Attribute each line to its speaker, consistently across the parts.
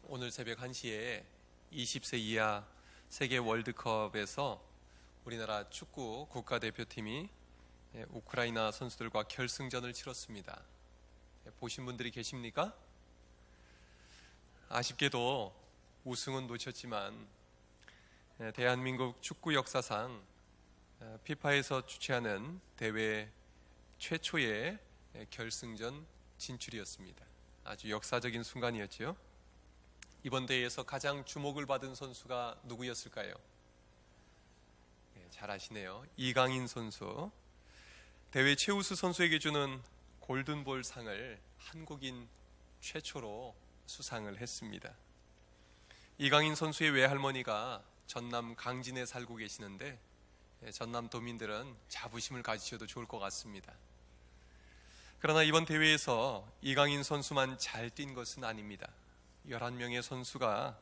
Speaker 1: 오늘 새벽 1시에 20세 이하 세계 월드컵에서 우리나라 축구 국가대표팀이 우크라이나 선수들과 결승전을 치렀습니다. 보신 분들이 계십니까? 아쉽게도 우승은 놓쳤지만 대한민국 축구 역사상 피파에서 주최하는 대회 최초의 결승전 진출이었습니다. 아주 역사적인 순간이었죠. 이번 대회에서 가장 주목을 받은 선수가 누구였을까요? 잘 아시네요. 이강인 선수. 대회 최우수 선수에게 주는 골든볼 상을 한국인 최초로 수상을 했습니다. 이강인 선수의 외할머니가 전남 강진에 살고 계시는데 전남 도민들은 자부심을 가지셔도 좋을 것 같습니다. 그러나 이번 대회에서 이강인 선수만 잘 뛴 것은 아닙니다. 11명의 선수가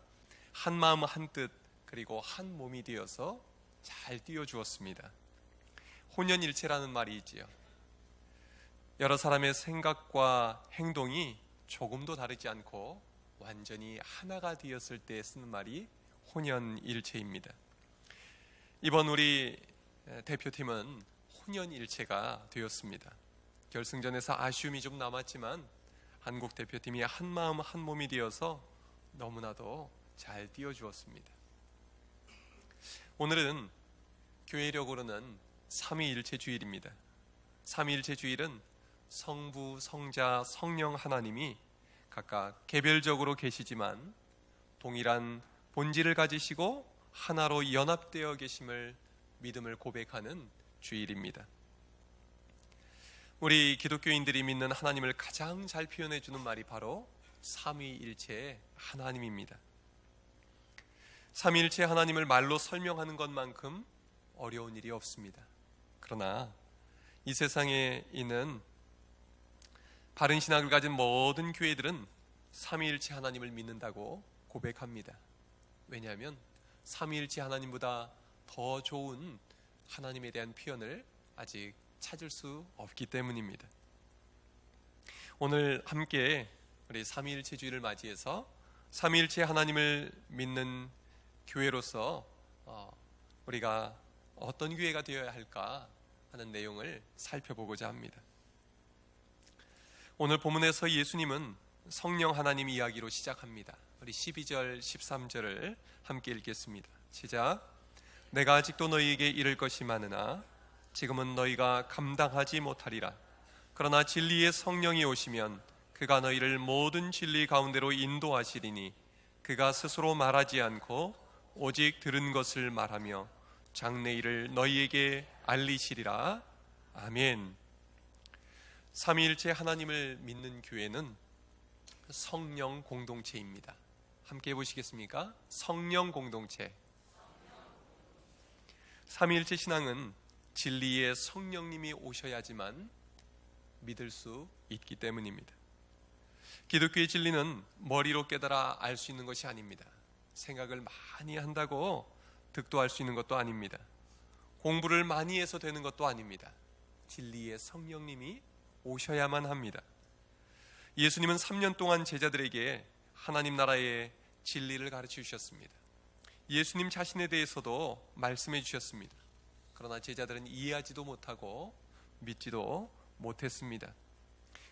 Speaker 1: 한 마음 한 뜻 그리고 한 몸이 되어서 잘 뛰어주었습니다. 혼연일체라는 말이 있지요. 여러 사람의 생각과 행동이 조금도 다르지 않고 완전히 하나가 되었을 때 쓰는 말이 혼연일체입니다. 이번 우리 대표팀은 혼연일체가 되었습니다. 결승전에서 아쉬움이 좀 남았지만 한국 대표팀이 한 마음 한 몸이 되어서 너무나도 잘 뛰어주었습니다. 오늘은 교회력으로는 삼위일체 주일입니다. 삼위일체 주일은 성부, 성자, 성령 하나님이 각각 개별적으로 계시지만 동일한 본질을 가지시고 하나로 연합되어 계심을 믿음을 고백하는 주일입니다. 우리 기독교인들이 믿는 하나님을 가장 잘 표현해 주는 말이 바로 삼위일체의 하나님입니다. 삼위일체 하나님을 말로 설명하는 것만큼 어려운 일이 없습니다. 그러나 이 세상에 있는 바른 신학을 가진 모든 교회들은 삼위일체 하나님을 믿는다고 고백합니다. 왜냐하면 삼위일체 하나님보다 더 좋은 하나님에 대한 표현을 아직 찾을 수 없기 때문입니다. 오늘 함께 우리 삼위일체 주일을 맞이해서 삼위일체 하나님을 믿는 교회로서 우리가 어떤 교회가 되어야 할까 하는 내용을 살펴보고자 합니다. 오늘 본문에서 예수님은 성령 하나님 이야기로 시작합니다. 우리 12절, 13절을 함께 읽겠습니다. 시작. 내가 아직도 너희에게 이를 것이 많으나 지금은 너희가 감당하지 못하리라. 그러나 진리의 성령이 오시면 그가 너희를 모든 진리 가운데로 인도하시리니 그가 스스로 말하지 않고 오직 들은 것을 말하며 장래일을 너희에게 알리시리라. 아멘. 삼위일체 하나님을 믿는 교회는 성령 공동체입니다. 함께 해보시겠습니까? 성령 공동체. 삼위일체 신앙은 진리의 성령님이 오셔야지만 믿을 수 있기 때문입니다. 기독교의 진리는 머리로 깨달아 알 수 있는 것이 아닙니다. 생각을 많이 한다고 득도할 수 있는 것도 아닙니다. 공부를 많이 해서 되는 것도 아닙니다. 진리의 성령님이 오셔야만 합니다. 예수님은 3년 동안 제자들에게 하나님 나라의 진리를 가르쳐 주셨습니다. 예수님 자신에 대해서도 말씀해 주셨습니다. 그러나 제자들은 이해하지도 못하고 믿지도 못했습니다.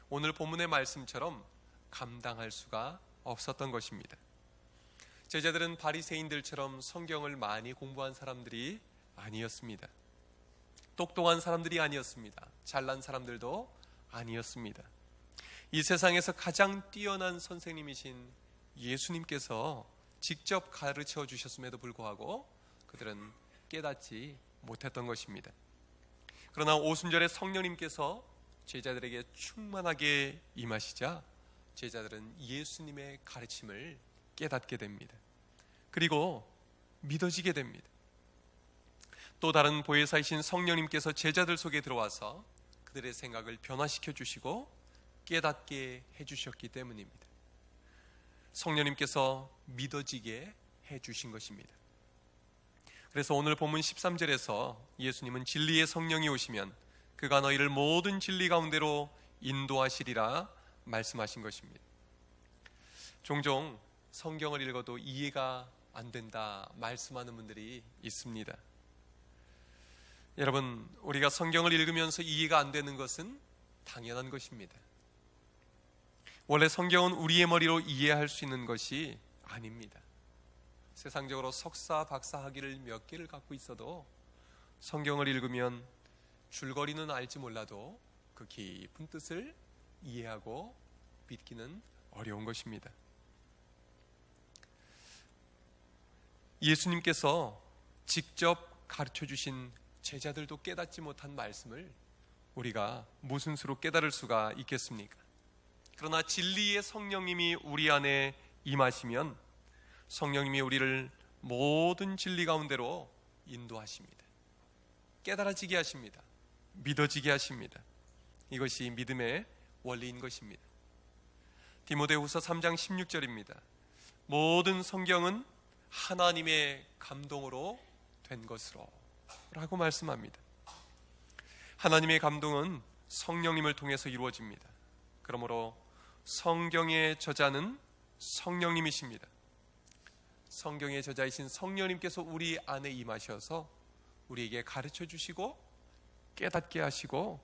Speaker 1: 오늘 본문의 말씀처럼 감당할 수가 없었던 것입니다. 제자들은 바리새인들처럼 성경을 많이 공부한 사람들이 아니었습니다. 똑똑한 사람들이 아니었습니다. 잘난 사람들도 아니었습니다. 이 세상에서 가장 뛰어난 선생님이신 예수님께서 직접 가르쳐 주셨음에도 불구하고 그들은 깨닫지 못했던 것입니다. 그러나 오순절에 성령님께서 제자들에게 충만하게 임하시자 제자들은 예수님의 가르침을 깨닫게 됩니다. 그리고 믿어지게 됩니다. 또 다른 보혜사이신 성령님께서 제자들 속에 들어와서 그들의 생각을 변화시켜 주시고 깨닫게 해주셨기 때문입니다. 성령님께서 믿어지게 해주신 것입니다. 그래서 오늘 본문 13절에서 예수님은 진리의 성령이 오시면 그가 너희를 모든 진리 가운데로 인도하시리라 말씀하신 것입니다. 종종 성경을 읽어도 이해가 안 된다 말씀하는 분들이 있습니다. 여러분, 우리가 성경을 읽으면서 이해가 안 되는 것은 당연한 것입니다. 원래 성경은 우리의 머리로 이해할 수 있는 것이 아닙니다. 세상적으로 석사, 박사 학위를 몇 개를 갖고 있어도 성경을 읽으면 줄거리는 알지 몰라도 그 깊은 뜻을 이해하고 믿기는 어려운 것입니다. 예수님께서 직접 가르쳐 주신 제자들도 깨닫지 못한 말씀을 우리가 무슨 수로 깨달을 수가 있겠습니까? 그러나 진리의 성령님이 우리 안에 임하시면 성령님이 우리를 모든 진리 가운데로 인도하십니다. 깨달아지게 하십니다. 믿어지게 하십니다. 이것이 믿음의 원리인 것입니다. 디모데후서 3장 16절입니다. 모든 성경은 하나님의 감동으로 된 것으로 라고 말씀합니다. 하나님의 감동은 성령님을 통해서 이루어집니다. 그러므로 성경의 저자는 성령님이십니다. 성경의 저자이신 성령님께서 우리 안에 임하셔서 우리에게 가르쳐 주시고 깨닫게 하시고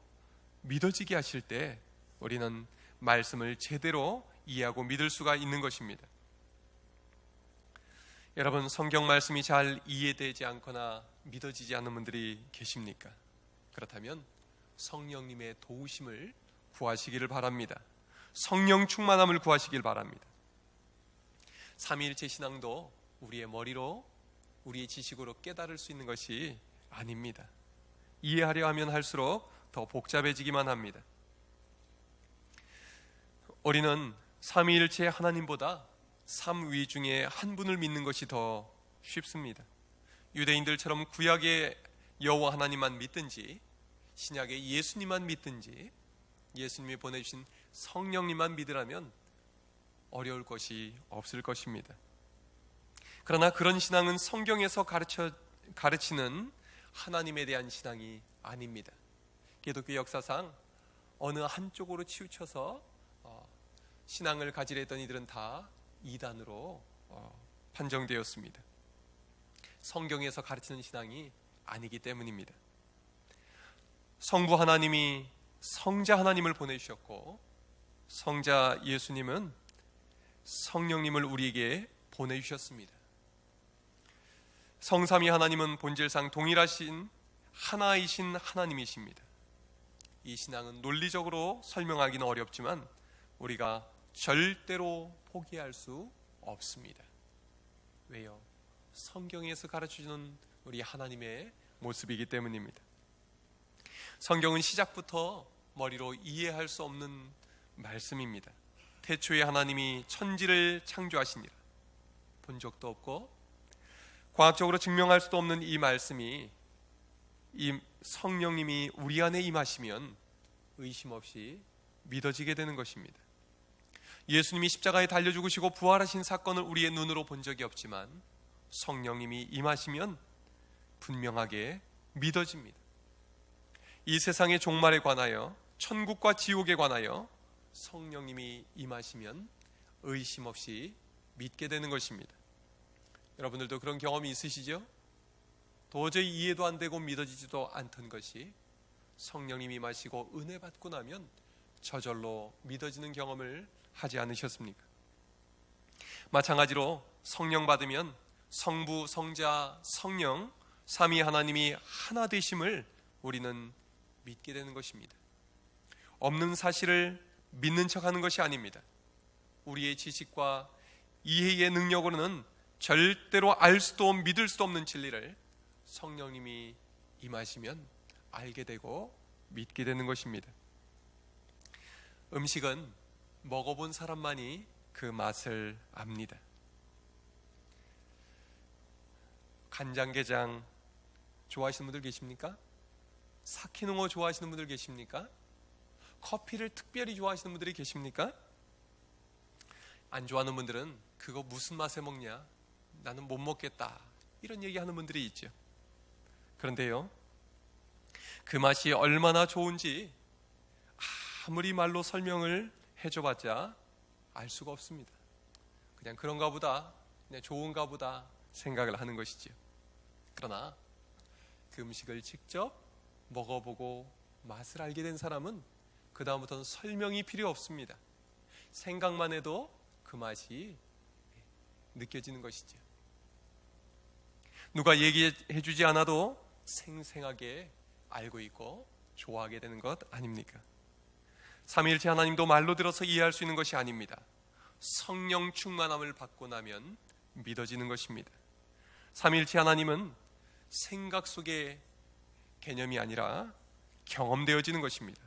Speaker 1: 믿어지게 하실 때 우리는 말씀을 제대로 이해하고 믿을 수가 있는 것입니다. 여러분, 성경 말씀이 잘 이해되지 않거나 믿어지지 않는 분들이 계십니까? 그렇다면 성령님의 도우심을 구하시기를 바랍니다. 성령 충만함을 구하시길 바랍니다. 삼위일체 신앙도 우리의 머리로, 우리의 지식으로 깨달을 수 있는 것이 아닙니다. 이해하려 하면 할수록 더 복잡해지기만 합니다. 우리는 삼위일체 하나님보다 삼위 중에 한 분을 믿는 것이 더 쉽습니다. 유대인들처럼 구약의 여호와 하나님만 믿든지 신약의 예수님만 믿든지 예수님이 보내주신 성령님만 믿으라면 어려울 것이 없을 것입니다. 그러나 그런 신앙은 성경에서 가르치는 하나님에 대한 신앙이 아닙니다. 기독교 역사상 어느 한쪽으로 치우쳐서 신앙을 가지려 했던 이들은 다 이단으로 판정되었습니다. 성경에서 가르치는 신앙이 아니기 때문입니다. 성부 하나님이 성자 하나님을 보내주셨고 성자 예수님은 성령님을 우리에게 보내주셨습니다. 성삼위 하나님은 본질상 동일하신 하나이신 하나님이십니다. 이 신앙은 논리적으로 설명하기는 어렵지만 우리가 절대로 포기할 수 없습니다. 왜요? 성경에서 가르쳐주는 우리 하나님의 모습이기 때문입니다. 성경은 시작부터 머리로 이해할 수 없는 말씀입니다. 태초에 하나님이 천지를 창조하시니라. 본 적도 없고 과학적으로 증명할 수도 없는 이 말씀이, 이 성령님이 우리 안에 임하시면 의심 없이 믿어지게 되는 것입니다. 예수님이 십자가에 달려 죽으시고 부활하신 사건을 우리의 눈으로 본 적이 없지만 성령님이 임하시면 분명하게 믿어집니다. 이 세상의 종말에 관하여, 천국과 지옥에 관하여 성령님이 임하시면 의심 없이 믿게 되는 것입니다. 여러분들도 그런 경험이 있으시죠? 도저히 이해도 안 되고 믿어지지도 않던 것이 성령님이 임하시고 은혜 받고 나면 저절로 믿어지는 경험을 하지 않으셨습니까? 마찬가지로 성령 받으면 성부, 성자, 성령 삼위 하나님이 하나 되심을 우리는 믿게 되는 것입니다. 없는 사실을 믿는 척하는 것이 아닙니다. 우리의 지식과 이해의 능력으로는 절대로 알 수도 믿을 수도 없는 진리를 성령님이 임하시면 알게 되고 믿게 되는 것입니다. 음식은 먹어본 사람만이 그 맛을 압니다. 간장게장 좋아하시는 분들 계십니까? 사키농어 좋아하시는 분들 계십니까? 커피를 특별히 좋아하시는 분들이 계십니까? 안 좋아하는 분들은 그거 무슨 맛에 먹냐? 나는 못 먹겠다. 이런 얘기하는 분들이 있죠. 그런데요, 그 맛이 얼마나 좋은지 아무리 말로 설명을 해줘봤자 알 수가 없습니다. 그냥 그런가 보다, 그냥 좋은가 보다 생각을 하는 것이지요. 그러나 그 음식을 직접 먹어보고 맛을 알게 된 사람은 그 다음부터는 설명이 필요 없습니다. 생각만 해도 그 맛이 느껴지는 것이죠. 누가 얘기해 주지 않아도 생생하게 알고 있고 좋아하게 되는 것 아닙니까? 삼위일체 하나님도 말로 들어서 이해할 수 있는 것이 아닙니다. 성령 충만함을 받고 나면 믿어지는 것입니다. 삼위일체 하나님은 생각 속의 개념이 아니라 경험되어지는 것입니다.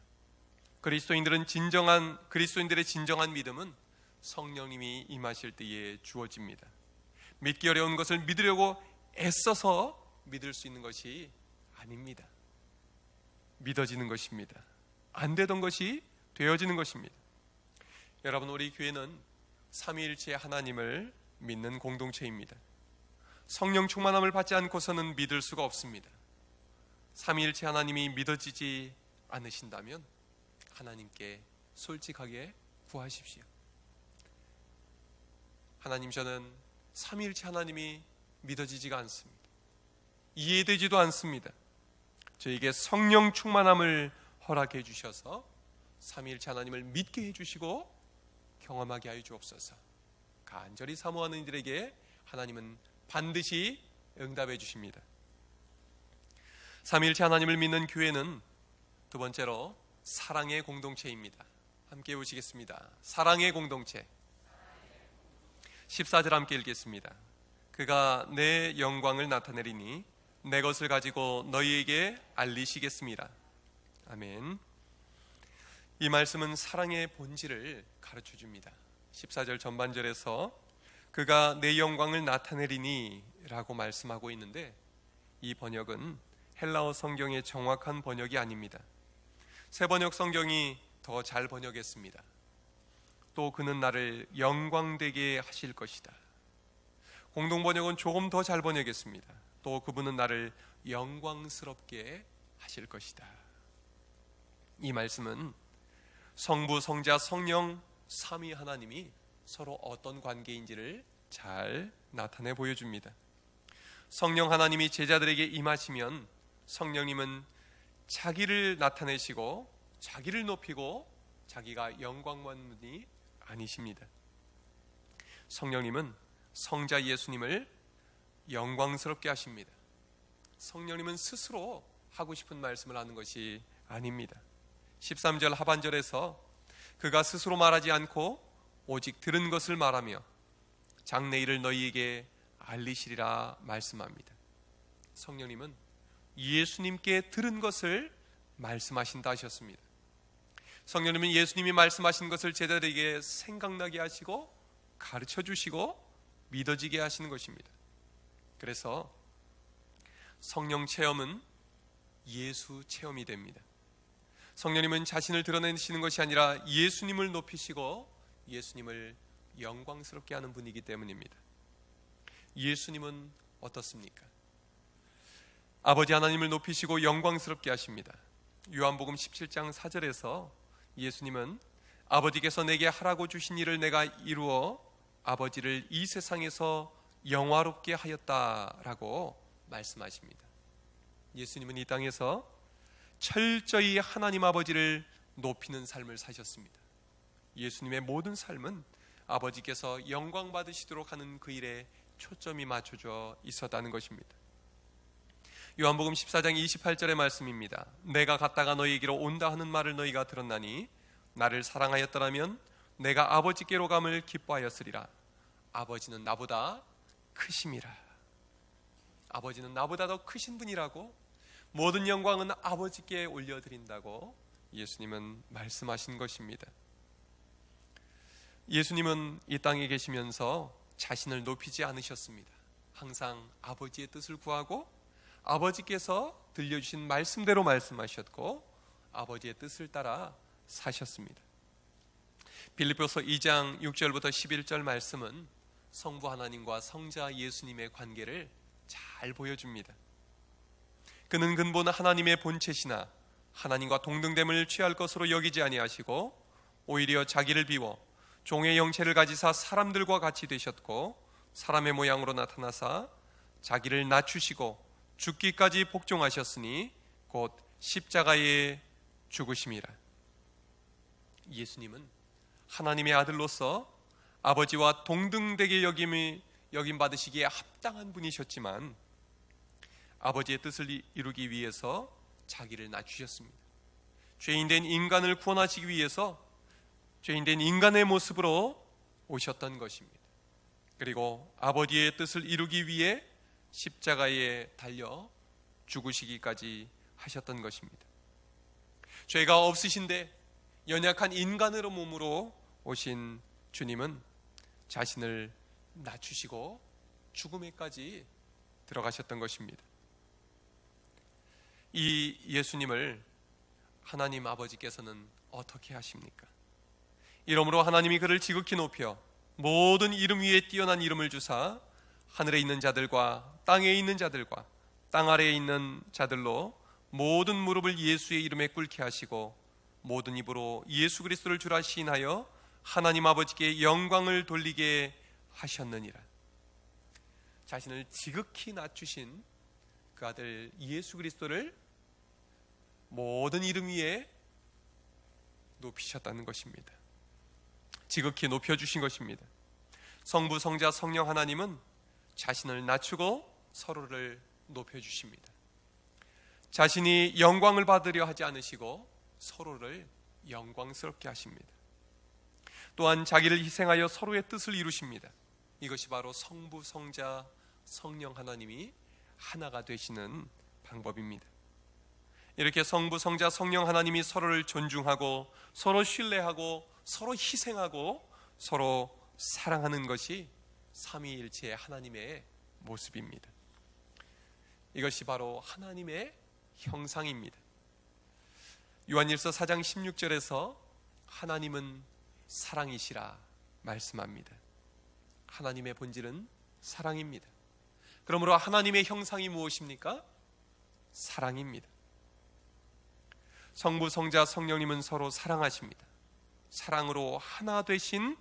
Speaker 1: 그리스도인들의 진정한 믿음은 성령님이 임하실 때에 주어집니다. 믿기 어려운 것을 믿으려고 애써서 믿을 수 있는 것이 아닙니다. 믿어지는 것입니다. 안 되던 것이 되어지는 것입니다. 여러분, 우리 교회는 삼위일체 하나님을 믿는 공동체입니다. 성령 충만함을 받지 않고서는 믿을 수가 없습니다. 삼위일체 하나님이 믿어지지 않으신다면 하나님께 솔직하게 구하십시오. 하나님, 저는 삼위일체 하나님이 믿어지지가 않습니다. 이해되지도 않습니다. 저에게 성령 충만함을 허락해 주셔서 삼위일체 하나님을 믿게 해주시고 경험하게 하여 주옵소서. 간절히 사모하는 이들에게 하나님은 반드시 응답해 주십니다. 삼위일체 하나님을 믿는 교회는 두 번째로 사랑의 공동체입니다. 함께 보시겠습니다. 사랑의 공동체. 14절 함께 읽겠습니다. 그가 내 영광을 나타내리니 내 것을 가지고 너희에게 알리시겠습니다. 아멘. 이 말씀은 사랑의 본질을 가르쳐 줍니다. 14절 전반절에서 그가 내 영광을 나타내리니 라고 말씀하고 있는데, 이 번역은 헬라어 성경의 정확한 번역이 아닙니다. 새번역 성경이 더 잘 번역했습니다. 또 그는 나를 영광되게 하실 것이다. 공동번역은 조금 더 잘 번역했습니다. 또 그분은 나를 영광스럽게 하실 것이다. 이 말씀은 성부, 성자, 성령 삼위 하나님이 서로 어떤 관계인지를 잘 나타내 보여줍니다. 성령 하나님이 제자들에게 임하시면 성령님은 자기를 나타내시고 자기를 높이고 자기가 영광받는 분이 아니십니다. 성령님은 성자 예수님을 영광스럽게 하십니다. 성령님은 스스로 하고 싶은 말씀을 하는 것이 아닙니다. 13절 하반절에서 그가 스스로 말하지 않고 오직 들은 것을 말하며 장래일을 너희에게 알리시리라 말씀합니다. 성령님은 예수님께 들은 것을 말씀하신다 하셨습니다. 성령님은 예수님이 말씀하신 것을 제자들에게 생각나게 하시고 가르쳐 주시고 믿어지게 하시는 것입니다. 그래서 성령 체험은 예수 체험이 됩니다. 성령님은 자신을 드러내시는 것이 아니라 예수님을 높이시고 예수님을 영광스럽게 하는 분이기 때문입니다. 예수님은 어떻습니까? 아버지 하나님을 높이시고 영광스럽게 하십니다. 요한복음 17장 4절에서 예수님은 아버지께서 내게 하라고 주신 일을 내가 이루어 아버지를 이 세상에서 영화롭게 하였다라고 말씀하십니다. 예수님은 이 땅에서 철저히 하나님 아버지를 높이는 삶을 사셨습니다. 예수님의 모든 삶은 아버지께서 영광 받으시도록 하는 그 일에 초점이 맞춰져 있었다는 것입니다. 요한복음 14장 28절의 말씀입니다. 내가 갔다가 너희에게로 온다 하는 말을 너희가 들었나니 나를 사랑하였더라면 내가 아버지께로 감을 기뻐하였으리라. 아버지는 나보다 크심이라. 아버지는 나보다 더 크신 분이라고, 모든 영광은 아버지께 올려드린다고 예수님은 말씀하신 것입니다. 예수님은 이 땅에 계시면서 자신을 높이지 않으셨습니다. 항상 아버지의 뜻을 구하고 아버지께서 들려주신 말씀대로 말씀하셨고 아버지의 뜻을 따라 사셨습니다. 빌립보서 2장 6절부터 11절 말씀은 성부 하나님과 성자 예수님의 관계를 잘 보여줍니다. 그는 근본 하나님의 본체시나 하나님과 동등됨을 취할 것으로 여기지 아니하시고 오히려 자기를 비워 종의 형체를 가지사 사람들과 같이 되셨고 사람의 모양으로 나타나사 자기를 낮추시고 죽기까지 복종하셨으니 곧 십자가에 죽으심이라. 예수님은 하나님의 아들로서 아버지와 동등되게 여김 받으시기에 합당한 분이셨지만 아버지의 뜻을 이루기 위해서 자기를 낮추셨습니다. 죄인된 인간을 구원하시기 위해서 죄인된 인간의 모습으로 오셨던 것입니다. 그리고 아버지의 뜻을 이루기 위해 십자가에 달려 죽으시기까지 하셨던 것입니다. 죄가 없으신데 연약한 인간으로 몸으로 오신 주님은 자신을 낮추시고 죽음에까지 들어가셨던 것입니다. 이 예수님을 하나님 아버지께서는 어떻게 하십니까? 이러므로 하나님이 그를 지극히 높여 모든 이름 위에 뛰어난 이름을 주사 하늘에 있는 자들과 땅에 있는 자들과 땅 아래에 있는 자들로 모든 무릎을 예수의 이름에 꿇게 하시고 모든 입으로 예수 그리스도를 주라 시인하여 하나님 아버지께 영광을 돌리게 하셨느니라. 자신을 지극히 낮추신 그 아들 예수 그리스도를 모든 이름 위에 높이셨다는 것입니다. 지극히 높여주신 것입니다. 성부, 성자, 성령 하나님은 자신을 낮추고 서로를 높여주십니다. 자신이 영광을 받으려 하지 않으시고 서로를 영광스럽게 하십니다. 또한 자기를 희생하여 서로의 뜻을 이루십니다. 이것이 바로 성부, 성자, 성령 하나님이 하나가 되시는 방법입니다. 이렇게 성부, 성자, 성령 하나님이 서로를 존중하고 서로 신뢰하고 서로 희생하고 서로 사랑하는 것이 삼위일체의 하나님의 모습입니다. 이것이 바로 하나님의 형상입니다. 요한일서 4장 16절에서 하나님은 사랑이시라 말씀합니다. 하나님의 본질은 사랑입니다. 그러므로 하나님의 형상이 무엇입니까? 사랑입니다. 성부, 성자, 성령님은 서로 사랑하십니다. 사랑으로 하나 되신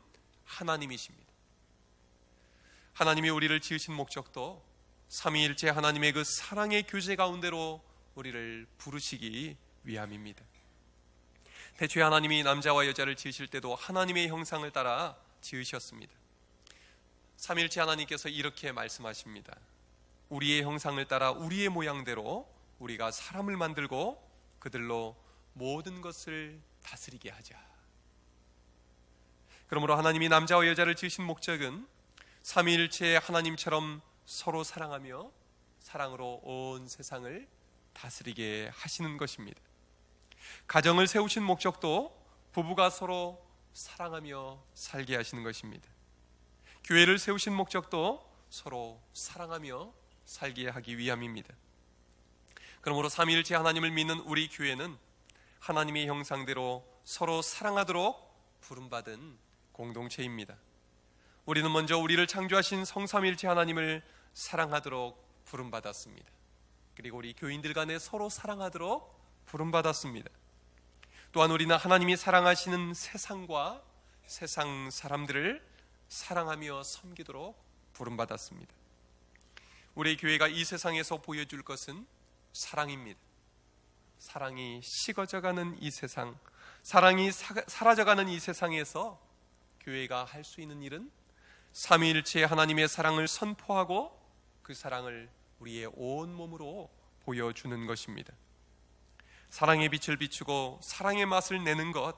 Speaker 1: 하나님이십니다. 하나님이 우리를 지으신 목적도 삼위일체 하나님의 그 사랑의 교제 가운데로 우리를 부르시기 위함입니다. 태초에 하나님이 남자와 여자를 지으실 때도 하나님의 형상을 따라 지으셨습니다. 삼위일체 하나님께서 이렇게 말씀하십니다. 우리의 형상을 따라 우리의 모양대로 우리가 사람을 만들고 그들로 모든 것을 다스리게 하자. 그러므로 하나님이 남자와 여자를 지으신 목적은 삼위일체의 하나님처럼 서로 사랑하며 사랑으로 온 세상을 다스리게 하시는 것입니다. 가정을 세우신 목적도 부부가 서로 사랑하며 살게 하시는 것입니다. 교회를 세우신 목적도 서로 사랑하며 살게 하기 위함입니다. 그러므로 삼위일체 하나님을 믿는 우리 교회는 하나님의 형상대로 서로 사랑하도록 부름받은 공동체입니다. 우리는 먼저 우리를 창조하신 성삼위일체 하나님을 사랑하도록 부름받았습니다. 그리고 우리 교인들 간에 서로 사랑하도록 부름받았습니다. 또한 우리는 하나님이 사랑하시는 세상과 세상 사람들을 사랑하며 섬기도록 부름받았습니다. 우리 교회가 이 세상에서 보여줄 것은 사랑입니다. 사랑이 식어져가는 이 세상, 사랑이 사라져가는 이 세상에서 교회가 할 수 있는 일은 삼위일체 하나님의 사랑을 선포하고 그 사랑을 우리의 온 몸으로 보여주는 것입니다. 사랑의 빛을 비추고 사랑의 맛을 내는 것,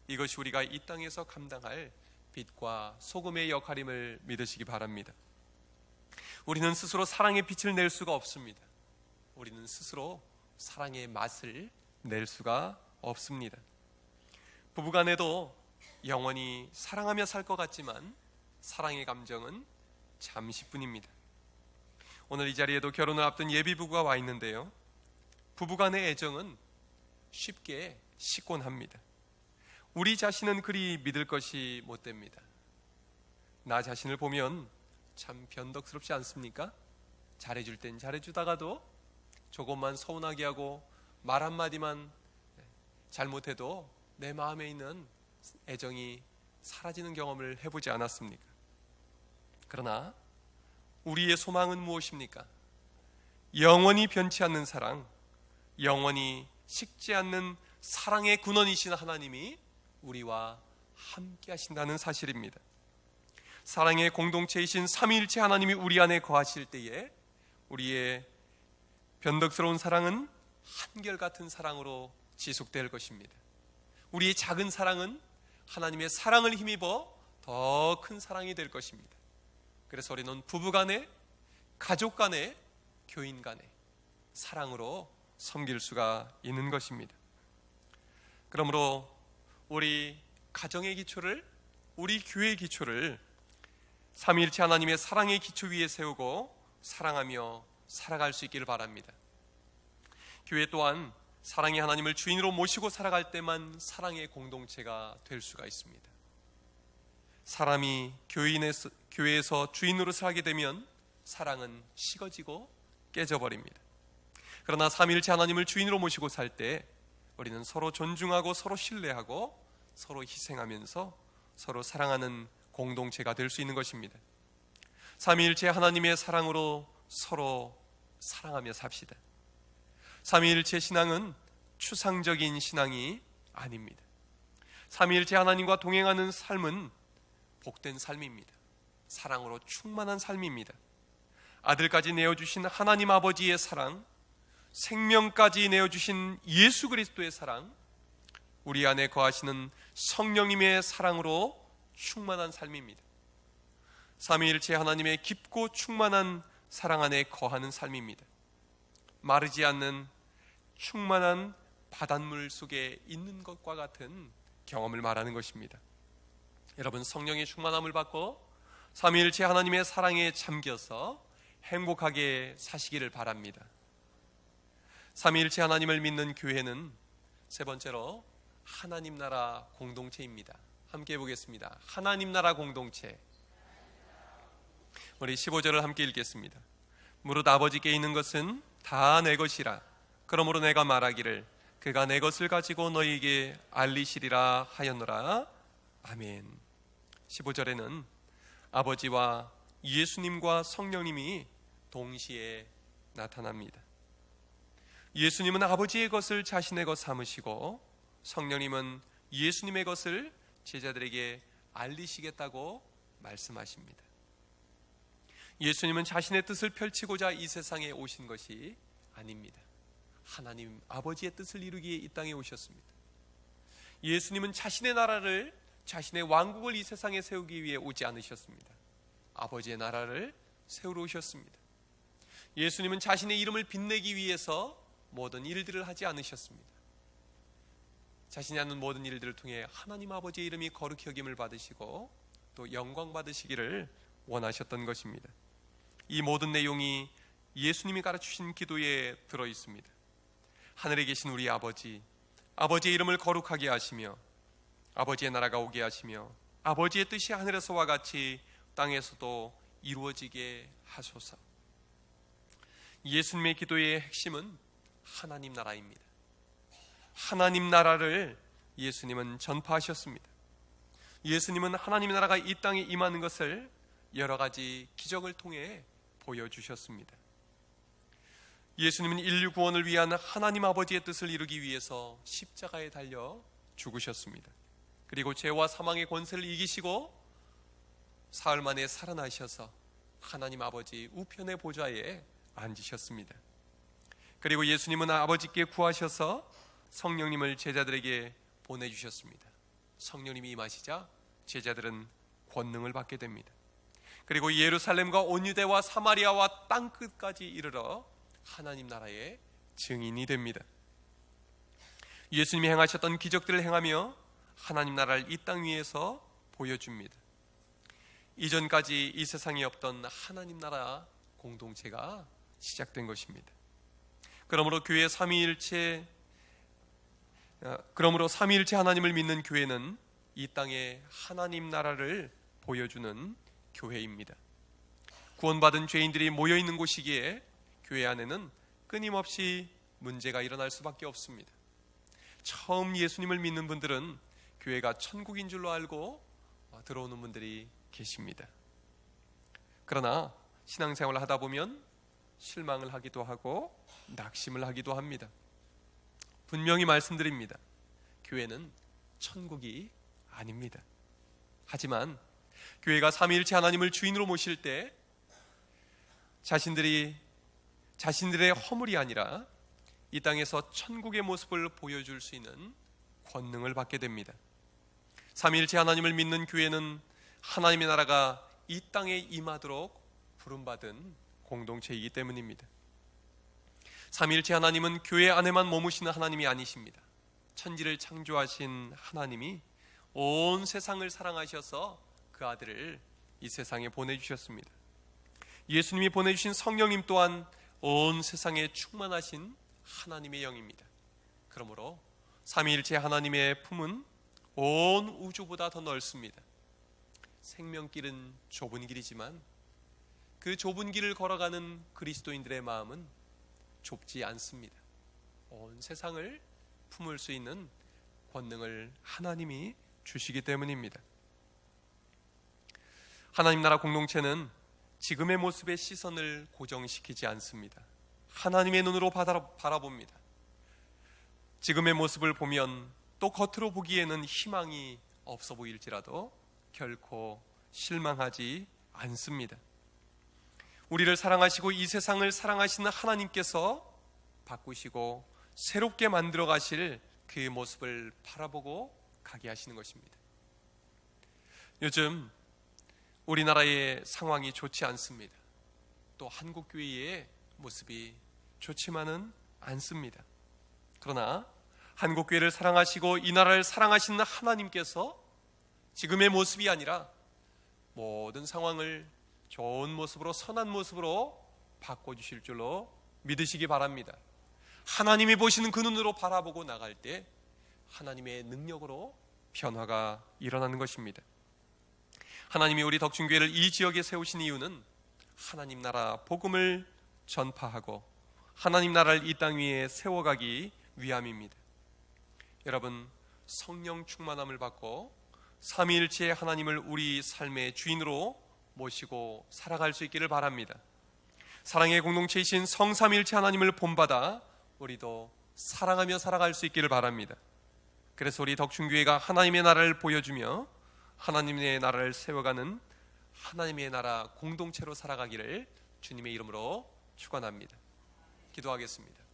Speaker 1: 이것이 우리가 이 땅에서 감당할 빛과 소금의 역할임을 믿으시기 바랍니다. 우리는 스스로 사랑의 빛을 낼 수가 없습니다. 우리는 스스로 사랑의 맛을 낼 수가 없습니다. 부부간에도 영원히 사랑하며 살 것 같지만 사랑의 감정은 잠시뿐입니다. 오늘 이 자리에도 결혼을 앞둔 예비부부가 와 있는데요, 부부간의 애정은 쉽게 식곤 합니다. 우리 자신은 그리 믿을 것이 못 됩니다. 나 자신을 보면 참 변덕스럽지 않습니까? 잘해줄 땐 잘해주다가도 조금만 서운하게 하고 말 한마디만 잘못해도 내 마음에 있는 애정이 사라지는 경험을 해보지 않았습니까? 그러나 우리의 소망은 무엇입니까? 영원히 변치 않는 사랑, 영원히 식지 않는 사랑의 근원이신 하나님이 우리와 함께 하신다는 사실입니다. 사랑의 공동체이신 삼위일체 하나님이 우리 안에 거하실 때에 우리의 변덕스러운 사랑은 한결같은 사랑으로 지속될 것입니다. 우리의 작은 사랑은 하나님의 사랑을 힘입어 더 큰 사랑이 될 것입니다. 그래서 우리는 부부간에, 가족간에, 교인간에 사랑으로 섬길 수가 있는 것입니다. 그러므로 우리 가정의 기초를, 우리 교회의 기초를 삼위일체 하나님의 사랑의 기초 위에 세우고 사랑하며 살아갈 수 있기를 바랍니다. 교회 또한 사랑의 하나님을 주인으로 모시고 살아갈 때만 사랑의 공동체가 될 수가 있습니다. 사람이 교회에서 주인으로 살게 되면 사랑은 식어지고 깨져버립니다. 그러나 삼위일체 하나님을 주인으로 모시고 살 때 우리는 서로 존중하고 서로 신뢰하고 서로 희생하면서 서로 사랑하는 공동체가 될 수 있는 것입니다. 삼위일체 하나님의 사랑으로 서로 사랑하며 삽시다. 삼위일체 신앙은 추상적인 신앙이 아닙니다. 삼위일체 하나님과 동행하는 삶은 복된 삶입니다. 사랑으로 충만한 삶입니다. 아들까지 내어주신 하나님 아버지의 사랑, 생명까지 내어주신 예수 그리스도의 사랑, 우리 안에 거하시는 성령님의 사랑으로 충만한 삶입니다. 삼위일체 하나님의 깊고 충만한 사랑 안에 거하는 삶입니다. 마르지 않는 충만한 바닷물 속에 있는 것과 같은 경험을 말하는 것입니다. 여러분, 성령의 충만함을 받고 삼위일체 하나님의 사랑에 잠겨서 행복하게 사시기를 바랍니다. 삼위일체 하나님을 믿는 교회는 세 번째로 하나님 나라 공동체입니다. 함께 해보겠습니다. 하나님 나라 공동체. 우리 15절을 함께 읽겠습니다. 무릇 아버지께 있는 것은 다 내 것이라. 그러므로 내가 말하기를 그가 내 것을 가지고 너희에게 알리시리라 하였노라. 아멘. 15절에는 아버지와 예수님과 성령님이 동시에 나타납니다. 예수님은 아버지의 것을 자신의 것 삼으시고 성령님은 예수님의 것을 제자들에게 알리시겠다고 말씀하십니다. 예수님은 자신의 뜻을 펼치고자 이 세상에 오신 것이 아닙니다. 하나님 아버지의 뜻을 이루기에 이 땅에 오셨습니다. 예수님은 자신의 나라를, 자신의 왕국을 이 세상에 세우기 위해 오지 않으셨습니다. 아버지의 나라를 세우러 오셨습니다. 예수님은 자신의 이름을 빛내기 위해서 모든 일들을 하지 않으셨습니다. 자신이 하는 모든 일들을 통해 하나님 아버지의 이름이 거룩히 여김을 받으시고 또 영광 받으시기를 원하셨던 것입니다. 이 모든 내용이 예수님이 가르치신 기도에 들어있습니다. 하늘에 계신 우리 아버지, 아버지의 이름을 거룩하게 하시며 아버지의 나라가 오게 하시며 아버지의 뜻이 하늘에서와 같이 땅에서도 이루어지게 하소서. 예수님의 기도의 핵심은 하나님 나라입니다. 하나님 나라를 예수님은 전파하셨습니다. 예수님은 하나님 나라가 이 땅에 임하는 것을 여러 가지 기적을 통해 보여주셨습니다. 예수님은 인류 구원을 위한 하나님 아버지의 뜻을 이루기 위해서 십자가에 달려 죽으셨습니다. 그리고 죄와 사망의 권세를 이기시고 사흘 만에 살아나셔서 하나님 아버지 우편의 보좌에 앉으셨습니다. 그리고 예수님은 아버지께 구하셔서 성령님을 제자들에게 보내주셨습니다. 성령님이 임하시자 제자들은 권능을 받게 됩니다. 그리고 예루살렘과 온 유대와 사마리아와 땅끝까지 이르러 하나님 나라의 증인이 됩니다. 예수님이 행하셨던 기적들을 행하며 하나님 나라를 이 땅 위에서 보여줍니다. 이전까지 이 세상에 없던 하나님 나라 공동체가 시작된 것입니다. 그러므로 삼위일체 하나님을 믿는 교회는 이 땅에 하나님 나라를 보여주는 교회입니다. 구원받은 죄인들이 모여있는 곳이기에 교회 안에는 끊임없이 문제가 일어날 수밖에 없습니다. 처음 예수님을 믿는 분들은 교회가 천국인 줄로 알고 들어오는 분들이 계십니다. 그러나 신앙생활을 하다 보면 실망을 하기도 하고 낙심을 하기도 합니다. 분명히 말씀드립니다. 교회는 천국이 아닙니다. 하지만 교회가 삼위일체 하나님을 주인으로 모실 때 자신들의 허물이 아니라 이 땅에서 천국의 모습을 보여줄 수 있는 권능을 받게 됩니다. 삼위일체 하나님을 믿는 교회는 하나님의 나라가 이 땅에 임하도록 부름받은 공동체이기 때문입니다. 삼위일체 하나님은 교회 안에만 머무시는 하나님이 아니십니다. 천지를 창조하신 하나님이 온 세상을 사랑하셔서 그 아들을 이 세상에 보내주셨습니다. 예수님이 보내주신 성령님 또한 온 세상에 충만하신 하나님의 영입니다. 그러므로 삼위일체 하나님의 품은 온 우주보다 더 넓습니다. 생명길은 좁은 길이지만 그 좁은 길을 걸어가는 그리스도인들의 마음은 좁지 않습니다. 온 세상을 품을 수 있는 권능을 하나님이 주시기 때문입니다. 하나님 나라 공동체는 지금의 모습의 시선을 고정시키지 않습니다. 하나님의 눈으로 바라봅니다. 지금의 모습을 보면 또 겉으로 보기에는 희망이 없어 보일지라도 결코 실망하지 않습니다. 우리를 사랑하시고 이 세상을 사랑하시는 하나님께서 바꾸시고 새롭게 만들어 가실 그 모습을 바라보고 가게 하시는 것입니다. 요즘 우리나라의 상황이 좋지 않습니다. 또 한국교회의 모습이 좋지만은 않습니다. 그러나 한국교회를 사랑하시고 이 나라를 사랑하시는 하나님께서 지금의 모습이 아니라 모든 상황을 좋은 모습으로, 선한 모습으로 바꿔주실 줄로 믿으시기 바랍니다. 하나님이 보시는 그 눈으로 바라보고 나갈 때 하나님의 능력으로 변화가 일어나는 것입니다. 하나님이 우리 덕중교회를 이 지역에 세우신 이유는 하나님 나라 복음을 전파하고 하나님 나라를 이 땅 위에 세워가기 위함입니다. 여러분, 성령 충만함을 받고 삼위일체의 하나님을 우리 삶의 주인으로 모시고 살아갈 수 있기를 바랍니다. 사랑의 공동체이신 성삼위일체 하나님을 본받아 우리도 사랑하며 살아갈 수 있기를 바랍니다. 그래서 우리 덕중교회가 하나님의 나라를 보여주며 하나님의 나라를 세워가는 하나님의 나라 공동체로 살아가기를 주님의 이름으로 축원합니다. 기도하겠습니다.